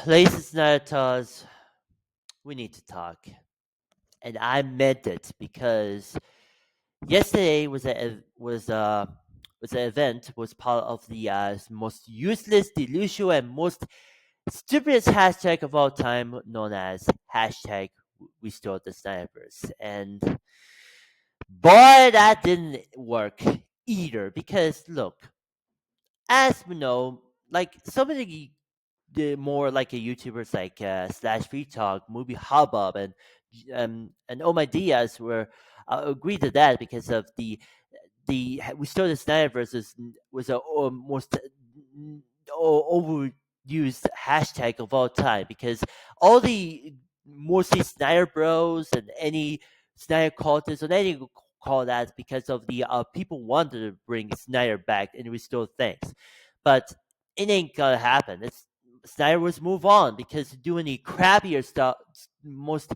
places Naruto's, we need to talk. And I meant it because yesterday was an event was part of the most useless, delusional, and most stupidest hashtag of all time, known as hashtag Restore the Snyderverse. And boy, that didn't work either. Because look, as we know, like so many the more like a YouTubers like Slash Free Talk, Movie Hubbub, and all my Diaz were agreed to that because of the we started Snyder versus was a most overused hashtag of all time because all the mostly Snyder Bros and any Snyder cultists or any call that because of the people wanted to bring Snyder back and restore things, but it ain't gonna happen. It's Snyder was move on because doing the crappier stuff, most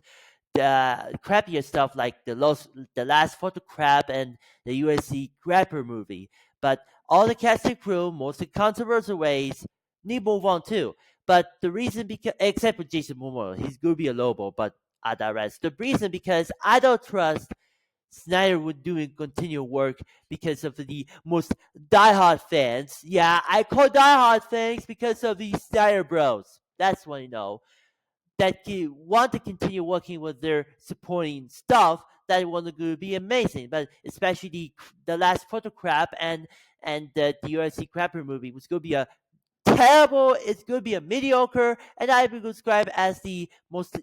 the crappier stuff like the last photo crap and the USC Grapper movie. But all the cast and crew, mostly controversial ways, need move on too. But the reason because except for Jason Momoa, he's gonna be a Lobo, but I digress. The reason because I don't trust Snyder would do and continue work because of the most diehard fans. Yeah, I call diehard fans because of the Snyder Bros. That's what I know that want to continue working with their supporting stuff that want to be amazing. But especially the last photo crap and the USC crapper movie was going to be a terrible. It's going to be a mediocre, and I would describe as most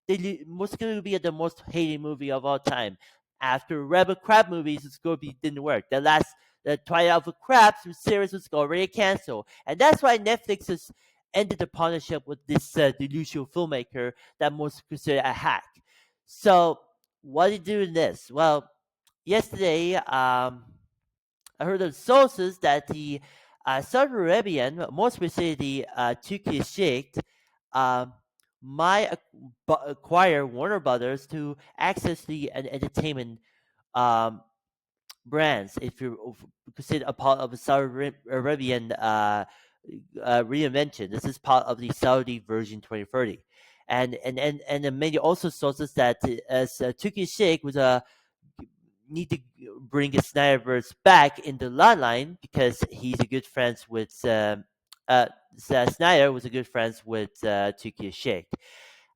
going to be the most hated movie of all time. After Rebel Crab movies, it's going to be didn't work. The Twilight of the Crabs series was already canceled, and that's why Netflix has ended the partnership with this delusional filmmaker that most considered a hack. So what did you do in this? Well, yesterday, I heard of sources that the Saudi Arabian, more specifically Turkish Sheikh, um, might acquire Warner Brothers to access the entertainment um, brands. If you consider a part of the Saudi Arabian reinvention, this is part of the Saudi version 2030. And then many also sources that as Turkish Sheikh was a need to bring his Snyderverse back in the line because he's a good friends with Snyder was a good friends with Tuki Sheikh.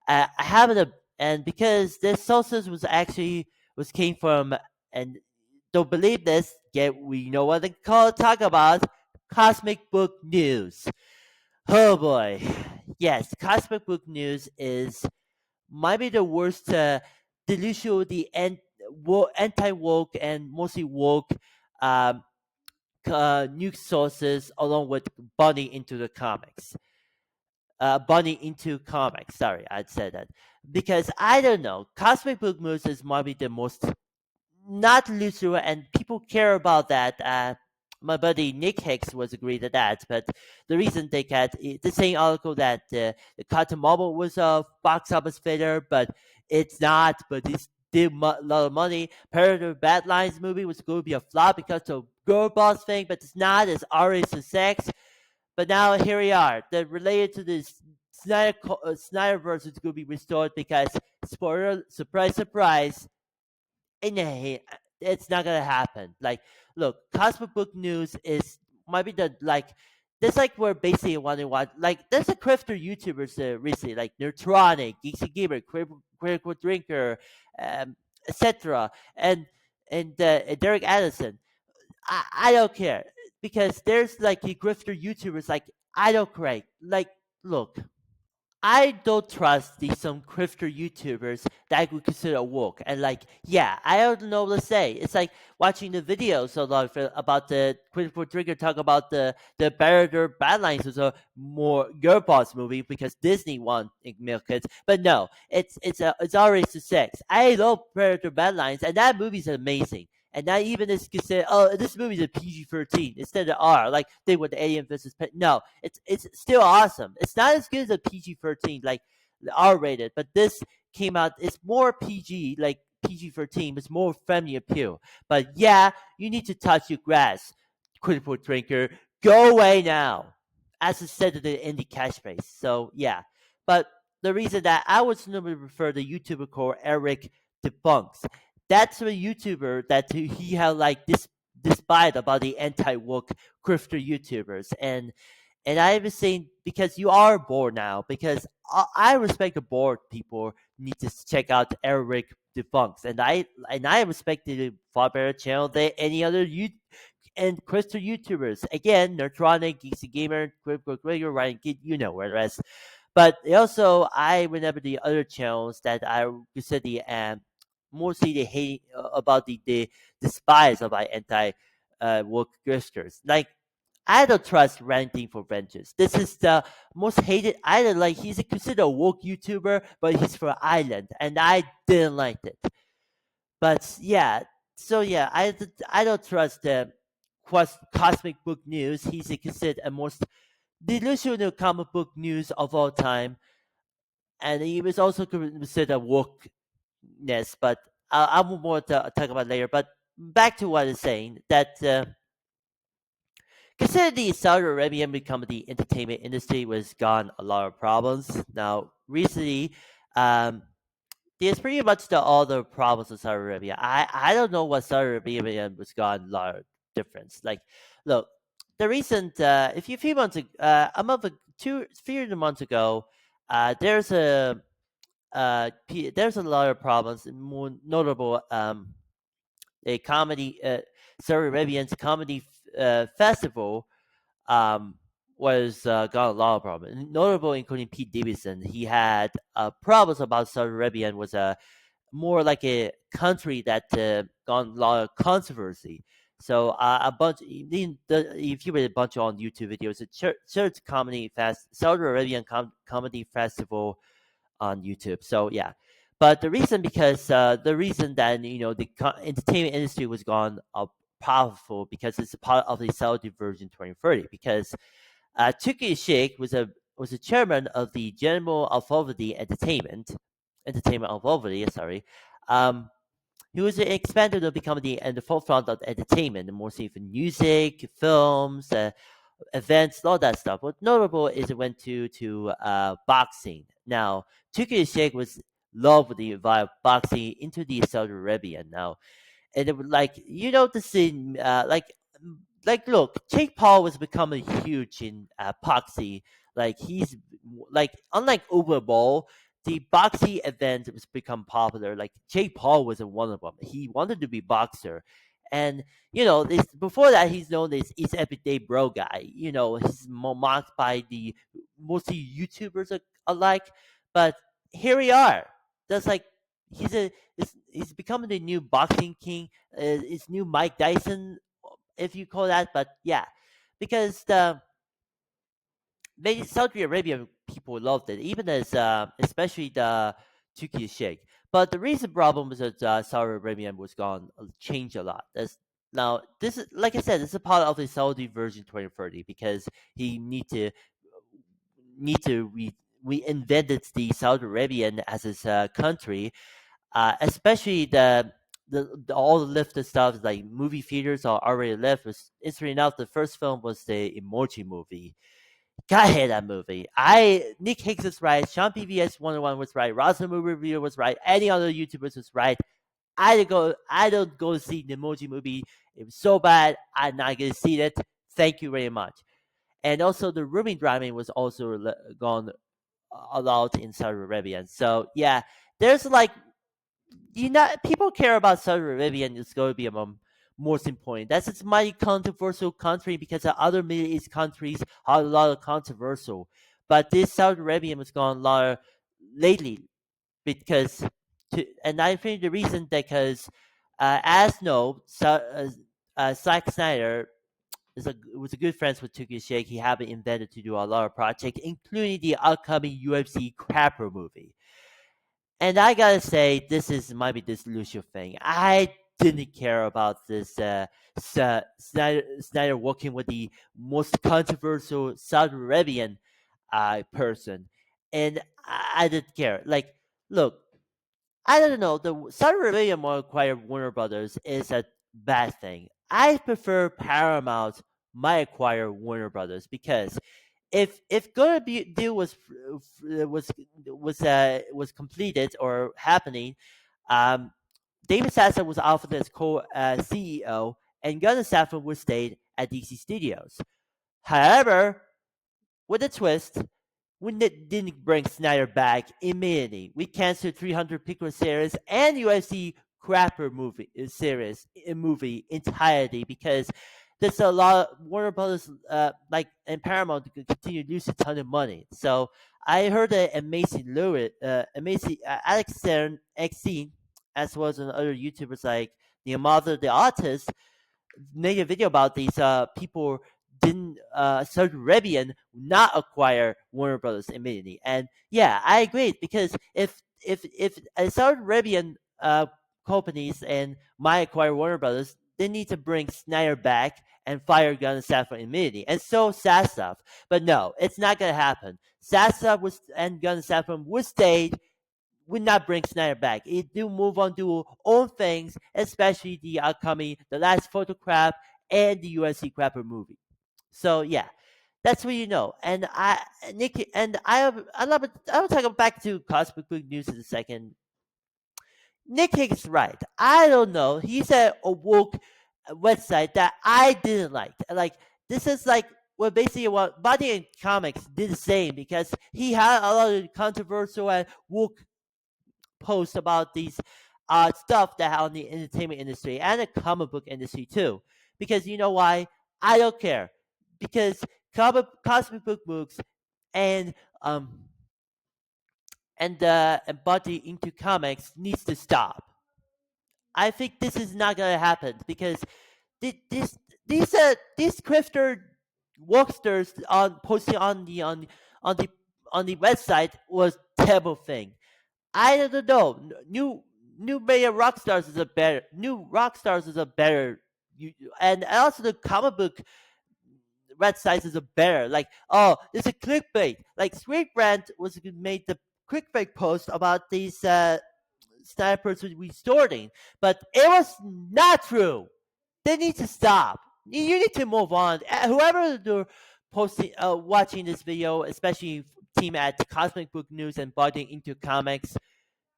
I haven't and because this sources was actually was came from and don't believe this, get we know what they call talk about cosmic book news. Oh boy, yes, cosmic book news is might be the worst delusional, anti woke and mostly woke um, news sources, along with bunny into the comics. Bunny into comics. Sorry, I'd said that because I don't know. Cosmic book news is might be the most not literal, and people care about that. My buddy Nick Hicks was agreed to that, but the reason they got the same article that the Cotton Marble was a box office failure, but it's not. But it's did a lot of money. Predator Bad Lines movie was going to be a flop because of girl boss thing, but it's not. It's always a sex. But now here we are. That related to this Snyderverse is going to be restored because spoiler, surprise, surprise, in it's not gonna happen. Like, look, comic book news is might be the like. That's like we're basically wondering what like. There's a crafter YouTubers recently like Neutronic, Geeksy Gamer, Critical Drinker, etc. And Derek Addison. I don't care because there's like the grifter YouTubers like I don't care. Like, look, I don't trust these some crifter YouTubers that I would consider woke. And like, yeah, I don't know what to say. It's like watching the videos about the critical trigger talk about the Predator Badlands was a more girl boss movie because Disney won milk kids. But no, it's always the sex. I love Predator Badlands, and that movie's amazing. And not even is considered. Oh, this movie's a PG-13 instead of R, like they with the Alien versus Pet. No, it's still awesome. It's not as good as a PG-13, like R-rated, but this came out. It's more PG, like PG-13. It's more family appeal. But yeah, you need to touch your grass, critical drinker. Go away now, as I said in the indie catchphrase. So yeah. But the reason that I would normally prefer the YouTuber called Eric Debunks. That's a YouTuber that he had like this despite about the anti-woke grifter YouTubers. And I was saying because you are bored now, because I respect the bored people need to check out Eric Debunks, and I respect the far better channel than any other and Crystal YouTubers. Again, Nerdtronic, Geeksy Gamer, Crypto Gregor, Ryan, you know where the rest. But also, I remember the other channels that I consider mostly they hate about the despise of my anti woke grifters. Like I don't trust ranting for vengeance. This is the most hated island. Like he's considered a woke YouTuber, but he's for Island, and I didn't like it. But yeah, so yeah, I don't trust the cosmic book news. He's considered a most delusional comic book news of all time, and he was also considered wokeness. But I will more talk about later. But back to what I was saying that. Consider the Saudi Arabian become the entertainment industry was gone a lot of problems. Now, recently, um, there's pretty much all the problems with Saudi Arabia. I don't know what Saudi Arabia was gone a lot of difference. Like, look, the recent if you few months a month two few months ago, there's a lot of problems. More notable, a comedy Saudi Arabian's comedy festival um, was got a lot of problems. Notable including Pete Davidson. He had problems about Saudi Arabia and was more like a country that got a lot of controversy. So a bunch, if you read a bunch on YouTube videos, a church comedy fest, Saudi Arabian comedy festival on YouTube. So yeah, but the reason because the reason that the entertainment industry was gone powerful because it's a part of the Saudi version 2030 because Turkish Sheikh was a chairman of the General Authority Entertainment Authority. Sorry, um, he was expanded to become the forefront of entertainment, mostly for music, films, events, all that stuff. What's notable is it went to boxing. Now, Turkish Sheikh was loved the vibe of boxing into the Saudi Arabia. Now, and it would like the scene like look, Jake Paul was becoming huge in boxing. Like he's like unlike Uber Bowl, the boxing event was become popular. Like Jake Paul was one of them. He wanted to be boxer, and this before that he's known as he's everyday bro guy. He's mocked by the mostly YouTubers alike, but here we are. That's like he's becoming the new boxing king. It's new Mike Dyson, if you call that. But yeah, because the Saudi Arabia people loved it, even as especially the Turkish Sheikh. But the recent problem is that Saudi Arabia was gone changed a lot. Now this is like I said, this is a part of the Saudi version 2030 because he need to we invented the Saudi Arabian as his country, especially all the lifted stuff like movie theaters are already left. Interesting enough, the first film was the Emoji movie. God, I hate that movie. Nick Hicks is right. Sean PVS 101 was right. Rosa Movie Reviewer was right. Any other YouTubers was right. I don't go see the Emoji movie. It was so bad. I'm not gonna see it. Thank you very much. And also the Ruby driving was also gone allowed in Saudi Arabia. So yeah, there's like people care about Saudi Arabia and it's going to be among most important. That's it's mighty controversial country because the other Middle East countries are a lot of controversial. But this Saudi Arabia has gone a lot lately because and I think the reason because as no Zack Snyder was a good friends with Turkish Sheikh. He had been invented to do a lot of projects, including the upcoming UFC Crapper movie. And I gotta say, might be this Lucio thing. I didn't care about this Snyder working with the most controversial Saudi Arabian person, and I didn't care. Like, look, I don't know. The Saudi Arabia more acquire Warner Brothers is a bad thing. I prefer Paramount might acquire Warner Brothers because if gonna be deal was completed or happening, um, David Sasson was offered as co-CEO, and Gunnar Safran would stay at DC Studios. However, with a twist, we didn't bring Snyder back immediately. We canceled 300 Picard series and UFC Crapper movie entirety because there's a lot of Warner Brothers and Paramount to continue to lose a ton of money. So I heard that amazing Alex Stern XC, as well as other YouTubers like the mother the artist, made a video about these people didn't Saudi Arabian not acquire Warner Brothers immediately. And yeah, I agree because if Saudi Arabian companies and might acquire Warner Brothers, they need to bring Snyder back and fire Gunn and Safran immediately, and so Sassoff. But no, it's not gonna happen. Sassoff was and Gunn and Safran would stay, would not bring Snyder back. It do move on to own things, especially the upcoming The Last Photograph and the USC Crapper movie. So yeah, that's what you know. And Nick, and I love it. I will talk back to Cosmic Book News in a second. Nick is right. I don't know. He said a woke website that I didn't like. Like this is like well, basically what Body and Comics did the same because he had a lot of controversial and woke posts about these stuff that on the entertainment industry and the comic book industry too. Because you know why? I don't care. Because cosmic book books and body into comics needs to stop. I think this is not gonna happen because this these crifter worksters on posting on the on the website was terrible thing. I don't know. New Mayor Rockstars is a better. New Rockstars is a better. And also the comic book websites is a better. Like oh, it's a clickbait. Like Sweet Rant was made the clickbait post about these snipers restoring, but it was not true. They need to stop. You need to move on. Whoever they're posting, watching this video, especially team at Cosmic Book News and Body into Comics,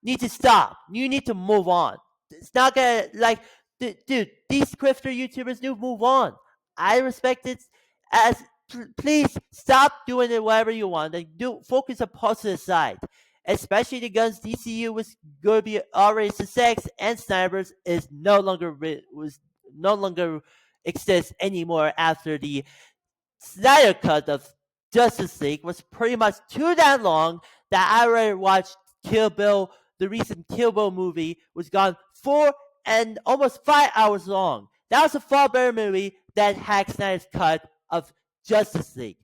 need to stop. You need to move on. It's not gonna like, dude. These crifter YouTubers need to move on. I respect it. As please stop doing it whatever you want and do focus on positive side. Especially the guns DCU was going to be already success and Snyderverse is no longer exists anymore after the Snyder cut of Justice League was pretty much too damn long that I already watched Kill Bill. The recent Kill Bill movie was gone 4 and almost 5 hours long. That was a far better movie than Zack Snyder's cut of Justice League.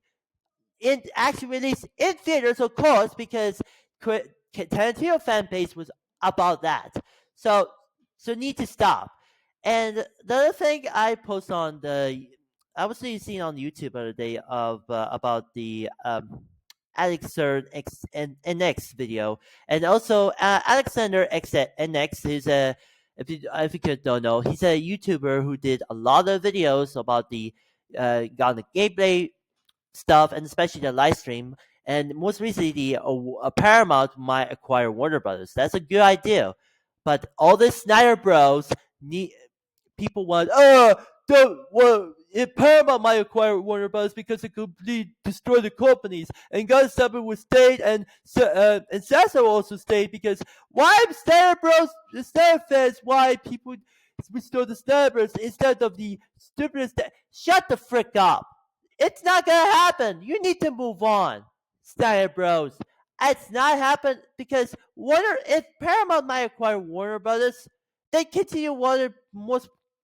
It actually released in theaters, of course, because Tarantino fan base was about that. So need to stop. And the other thing I post on I was seeing on YouTube the other day of about the Alexander X and NX video, and also Alexander X NX is a if you don't know, he's a YouTuber who did a lot of videos about the got the gameplay stuff and especially the live stream. And most recently, the Paramount might acquire Warner Brothers. That's a good idea, but all the Snyder Bros need people want. Oh, don't. Well, if Paramount might acquire Warner Brothers because it could destroy the companies, and God Seven would stay, and Sasso also stayed because why Snyder Bros, the Snyder fans, why people restore the Snipers instead of the stupidest. Shut the frick up. It's not gonna happen. You need to move on, Snyder Bros. It's not happen because if Paramount might acquire Warner Brothers, they continue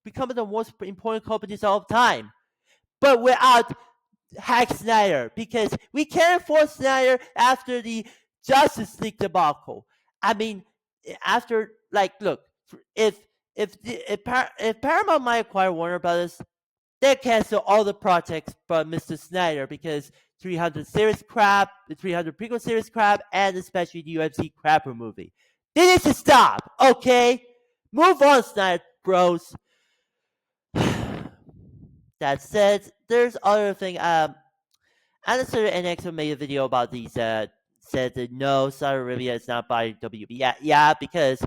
becoming the most important companies of all time. But without Hack Snyder, because we can't afford Snyder after the Justice League debacle. I mean, after look, if Paramount might acquire Warner Brothers, they cancel all the projects from Mr. Snyder because 300 series crap, the 300 prequel series crap, and especially the UFC crapper movie. They need to stop, okay? Move on, Snyder Bros. That said, there's other thing. Alistair and Exo made a video about these. Said that no, Saudi Arabia is not buying WB. Yeah, yeah, because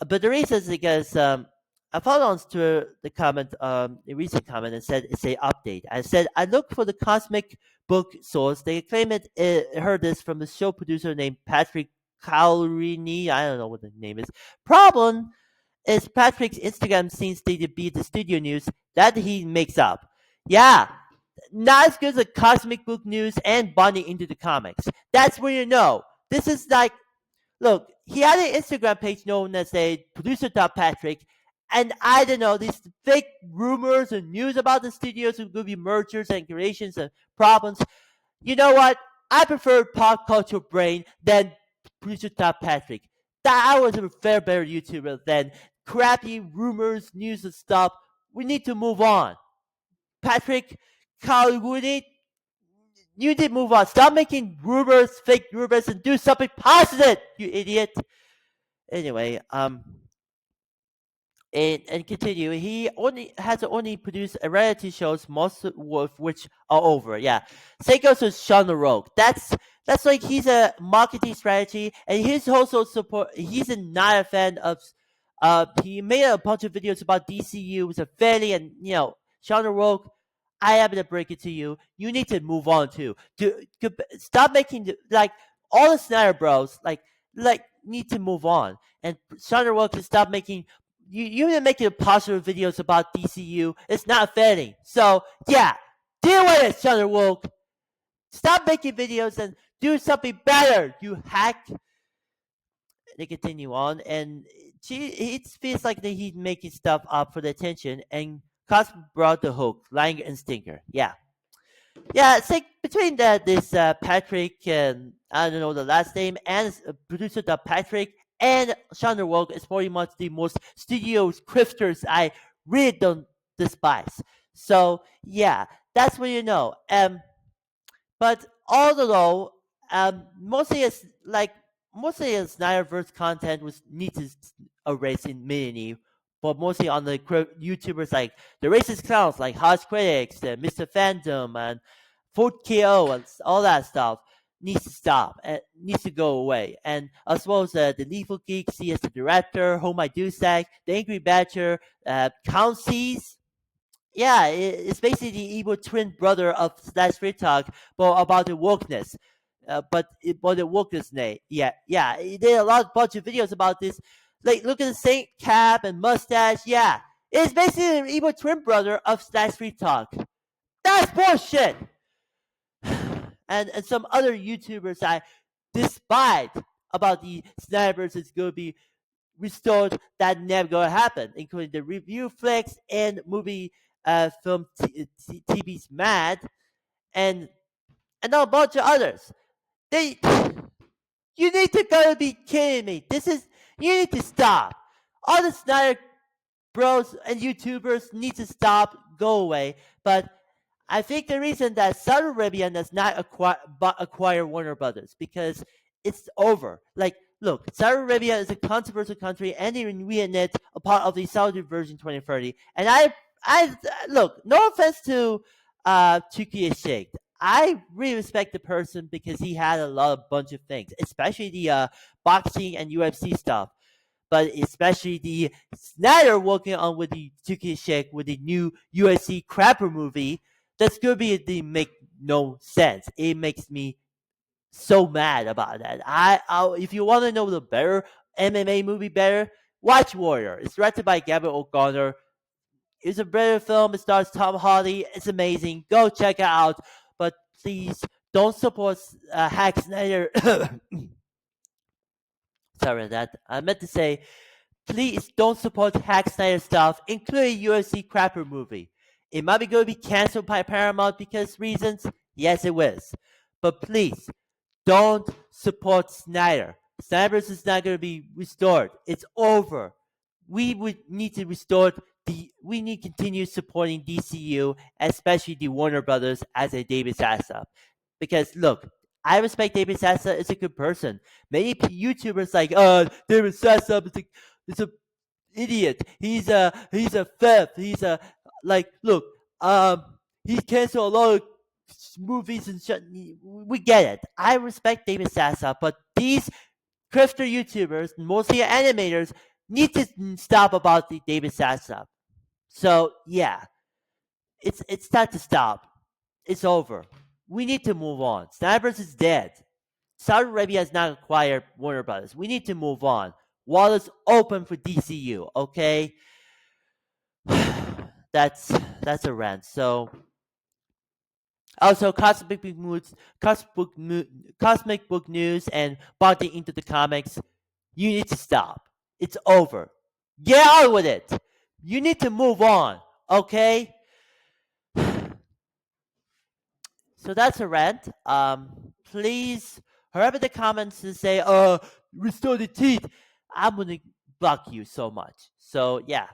but the reason is because I followed on to the comment, a recent comment, and said it's a update. I said I looked for the cosmic book source. They claim it heard this from a show producer named Patrick Calorini. I don't know what the name is. Problem is Patrick's Instagram seems to be the studio news that he makes up. Yeah, not as good as the cosmic book news and bonding into the comics. That's where you know. This is like, look, he had an Instagram page known as a producer.patrick, and I don't know, these fake rumors and news about the studios who could be mergers and creations and problems. You know what? I prefer pop culture brain than producer.patrick. That was a fair better YouTuber than crappy rumors, news, and stuff. We need to move on. Patrick, Hollywood, you need to move on. Stop making rumors, fake rumors, and do something positive, you idiot. Anyway, and continue. He only has only produced reality shows, most of which are over. Yeah, same goes with Sean Rogue. That's like he's a marketing strategy, and he's also support. He's not a fan of. He made a bunch of videos about DCU with a fairly, and Sean Rogue. I have to break it to you. You need to move on too. Stop making like all the Snyder Bros. Like need to move on, and Sean Rogue can stop making you even making positive videos about DCU. It's not fitting. So yeah, deal with it, Shutter Woke. Stop making videos and do something better, you hack. They continue on, and it feels like that he's making stuff up for the attention, and Cosmo brought the hook, Langer and Stinker. Yeah, it's like between this Patrick and I don't know the last name and producer Patrick and Chandra Woke is pretty much the most studio grifters I really don't despise. So yeah, that's what you know. But although mostly as Snyderverse content was needs to erase in mini, but mostly on the YouTubers like the racist clowns like Harsh Critics, Mr. Fandom, and Fort KO, and all that stuff needs to stop and needs to go away. And as well as the Lethal Geek, see as the director, Home I Do Sack, the Angry Badger, Count C's. Yeah, it's basically the evil twin brother of Slash Free Talk, but about the wokeness. But the wokeness, yeah, he did a bunch of videos about this. Like, look at the same cap and mustache. Yeah, it's basically the evil twin brother of Slash Free Talk. That's bullshit. And some other YouTubers I despise about the Snyderverse is going to be restored. That never going to happen, including the review flicks and movie film TV's Mad and a bunch of others. You need to go be kidding me. You need to stop. All the Snyder bros and YouTubers need to stop, go away. But I think the reason that Saudi Arabia does not acquire Warner Brothers because it's over. Like, look, Saudi Arabia is a controversial country, and they reenact a part of the Saudi version 2030. And I look, no offense to Turkey Sheikh. I really respect the person because he had a bunch of things, especially the boxing and UFC stuff. But especially the Snyder working on with the Turkey Sheikh with the new UFC crapper movie. That's gonna be the make no sense. It makes me so mad about that. If you want to know the better MMA movie, watch Warrior. It's directed by Gavin O'Connor. It's a better film. It stars Tom Hardy. It's amazing. Go check it out. But please don't support Hack Snyder. Sorry about that. I meant to say, please don't support Hack Snyder stuff, including UFC crapper movie. It might be going to be canceled by Paramount because reasons. Yes, it was. But please, don't support Snyder. Snyderverse is not going to be restored. It's over. We would need to restore we need to continue supporting DCU, especially the Warner Brothers, as a David Sassa. Because look, I respect David Sassa as a good person. Many YouTubers like, David Sassa is a idiot. He's a theft. He's a look. He canceled a lot of movies and shit. We get it. I respect David Sassa, but these crafter YouTubers, mostly animators, need to stop about the David Sassa. So yeah, it's time to stop. It's over. We need to move on. Snyderverse is dead. Saudi Arabia has not acquired Warner Brothers. We need to move on. Wall is open for DCU. Okay, that's that's a rant. So also cosmic book news, and bonding into the comics. You need to stop. It's over. Get on with it. You need to move on. Okay. So that's a rant. Please hurry up in the comments and say, restore the teeth. I'm gonna block you so much. So yeah.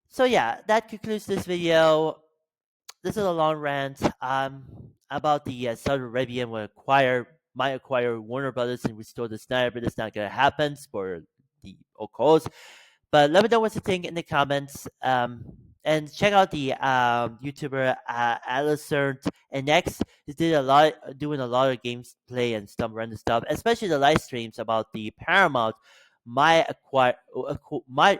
So yeah, that concludes this video. This is a long rant about the Saudi Arabian might acquire Warner Brothers and restore the Snyder, but it's not gonna happen for the cause. But let me know what you think in the comments. And check out the YouTuber Alicert and Next. He did doing a lot of gameplay and stuff, random stuff, especially the live streams about the Paramount might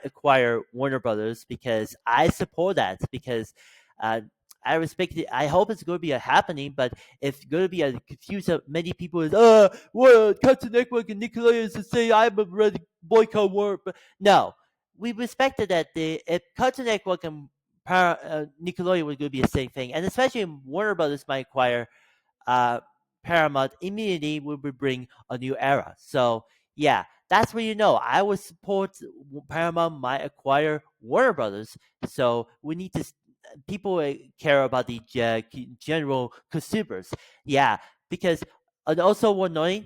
acquire Warner Brothers, because I support that, because uh, I respect it. I hope it's going to be a happening, but if it's going to be a confuse of many people is what Cartoon Network and Nickelodeon to say I'm a ready boycott war, but no, we respected that if Cartoon Network and Nickelodeon was going to be the same thing, and especially Warner Brothers might acquire uh, Paramount, immediately we would bring a new era. So yeah, that's where I would support Paramount might acquire Warner Brothers. So we need to people care about the general consumers. Yeah, because and also one annoying,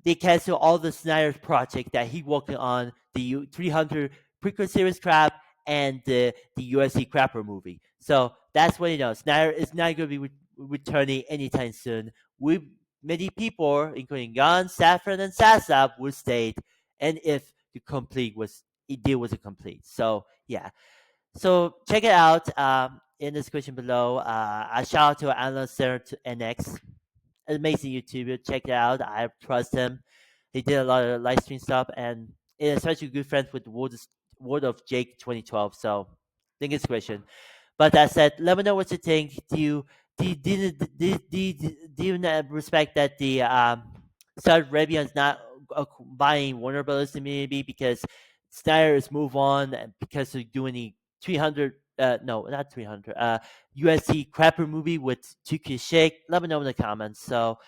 they cancel all the Snyder's project that he working on, the 300 prequel series crap and the USC crapper movie. So that's when Snyder is not going to be returning anytime soon. Many people, including Gunn, Saffron, and Sasab, would stay, and if the deal was complete. So yeah, so check it out in the description below. A shout out to Analyst Center to NX, amazing YouTuber. Check it out. I trust him. He did a lot of live stream stuff, and especially good friends with Word of Jake 2012. So, think it's question. But that said, let me know what you think. Do you not respect that the Saudi Arabia is not buying Warner Brothers immediately because Snyder is move on, and because they're doing the 300 no, not 300 USC crapper movie with Tuki Shake? Let me know in the comments. So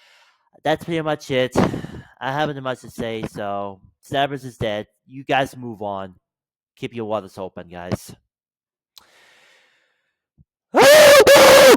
that's pretty much it. I haven't much to say. So Snyderverse is dead. You guys move on. Keep your waters open, guys.